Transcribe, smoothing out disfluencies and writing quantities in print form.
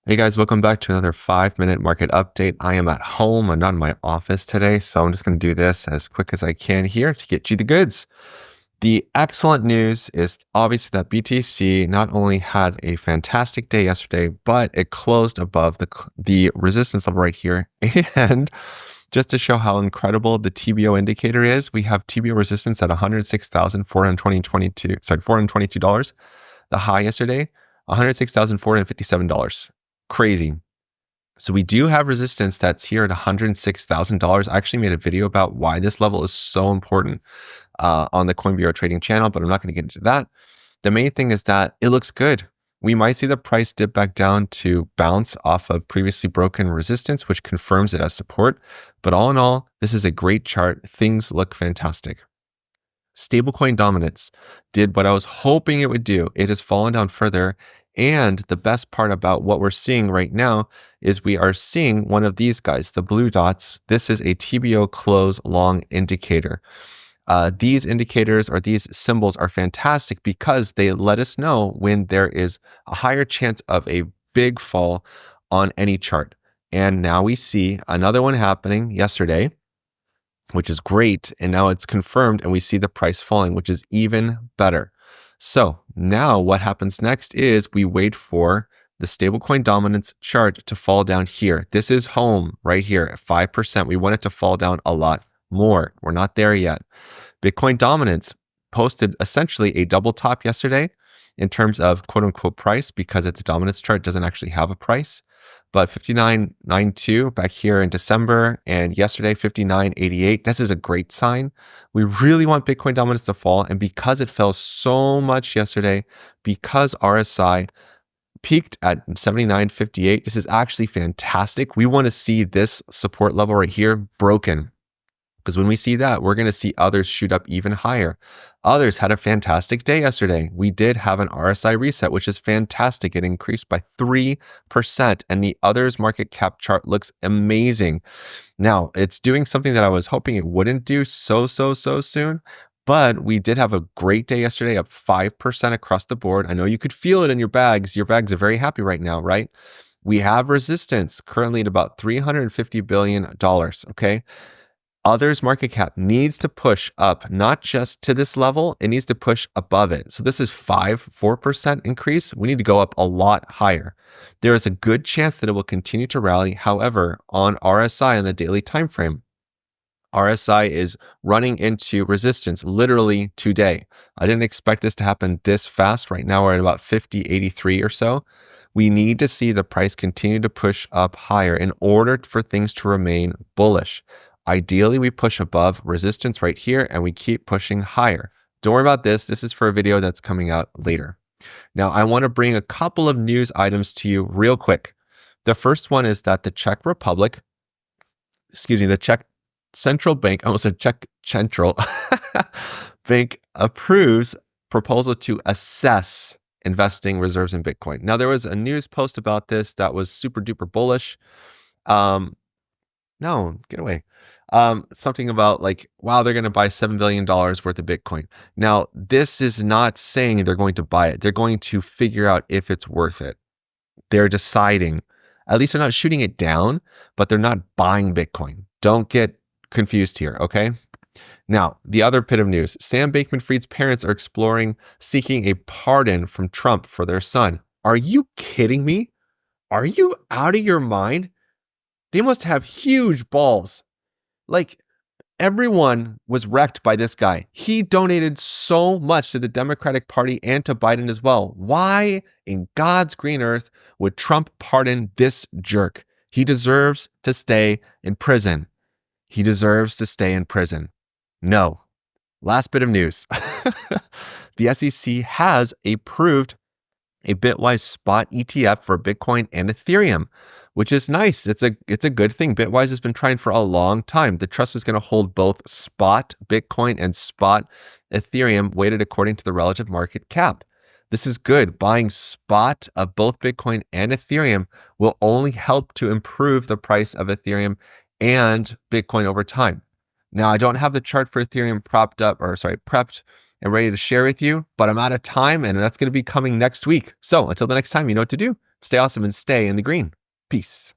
Hey guys, welcome back to another 5-minute market update. I am at home and not in my office today, so I'm just going to do this as quick as I can here to get you the goods. The excellent news is obviously that BTC not only had a fantastic day yesterday, but it closed above the resistance level right here. And just to show how incredible the TBO indicator is, we have TBO resistance at $422. The high yesterday, $106,457. Crazy. So we do have resistance that's here at $106,000. I actually made a video about why this level is so important on the Coin Bureau trading channel, but I'm not going to get into that. The main thing is that it looks good. We might see the price dip back down to bounce off of previously broken resistance, which confirms it as support. But all in all, this is a great chart. Things look fantastic. Stablecoin dominance did what I was hoping it would do. It has fallen down further. And the best part about what we're seeing right now is we are seeing one of these guys, the blue dots. This is a TBO close long indicator. These indicators or these symbols are fantastic because they let us know when there is a higher chance of a big fall on any chart. And now we see another one happening yesterday, which is great. And now it's confirmed and we see the price falling, which is even better. So now what happens next is we wait for the stablecoin dominance chart to fall down here. This is home right here at 5%. We want it to fall down a lot more. We're not there yet. Bitcoin dominance posted essentially a double top yesterday in terms of quote unquote price because its dominance chart doesn't actually have a price. But 59.92 back here in December and yesterday 59.88. This is a great sign. We really want Bitcoin dominance to fall. And because it fell so much yesterday, because RSI peaked at 79.58, this is actually fantastic. We want to see this support level right here broken. Because when we see that, we're going to see others shoot up even higher. Others had a fantastic day yesterday. We did have an RSI reset, which is fantastic. It increased by 3%, and the others market cap chart looks amazing. Now, it's doing something that I was hoping it wouldn't do so soon, but we did have a great day yesterday, up 5% across the board. I know you could feel it in your bags. Your bags are very happy right now, right? We have resistance currently at about $350 billion, okay? Others market cap needs to push up, not just to this level, it needs to push above it. So this is 4% increase. We need to go up a lot higher. There is a good chance that it will continue to rally. However, on RSI on the daily time frame, RSI is running into resistance literally today. I didn't expect this to happen this fast. Right now we're at about 50.83 or so. We need to see the price continue to push up higher in order for things to remain bullish. Ideally, we push above resistance right here and we keep pushing higher. Don't worry about this. This is for a video that's coming out later. Now, I want to bring a couple of news items to you real quick. The first one is that the Czech Central Bank, I almost said Czech Central Bank approves proposal to assess investing reserves in Bitcoin. Now, there was a news post about this that was super duper bullish. No, get away. Something about like, wow, they're going to buy $7 billion worth of Bitcoin. Now, this is not saying they're going to buy it. They're going to figure out if it's worth it. They're deciding. At least they're not shooting it down, but they're not buying Bitcoin. Don't get confused here, okay? Now, the other bit of news. Sam Bankman-Fried's parents are seeking a pardon from Trump for their son. Are you kidding me? Are you out of your mind? They must have huge balls. Like, everyone was wrecked by this guy. He donated so much to the Democratic Party and to Biden as well. Why in God's green earth would Trump pardon this jerk? He deserves to stay in prison. He deserves to stay in prison. No. Last bit of news. The SEC has approved a Bitwise spot ETF for Bitcoin and Ethereum, which is nice. It's a good thing. Bitwise has been trying for a long time. The trust is going to hold both spot Bitcoin and spot Ethereum weighted according to the relative market cap. This is good. Buying spot of both Bitcoin and Ethereum will only help to improve the price of Ethereum and Bitcoin over time. Now, I don't have the chart for Ethereum prepped and ready to share with you, but I'm out of time and that's going to be coming next week. So until the next time, you know what to do. Stay awesome and stay in the green. Peace.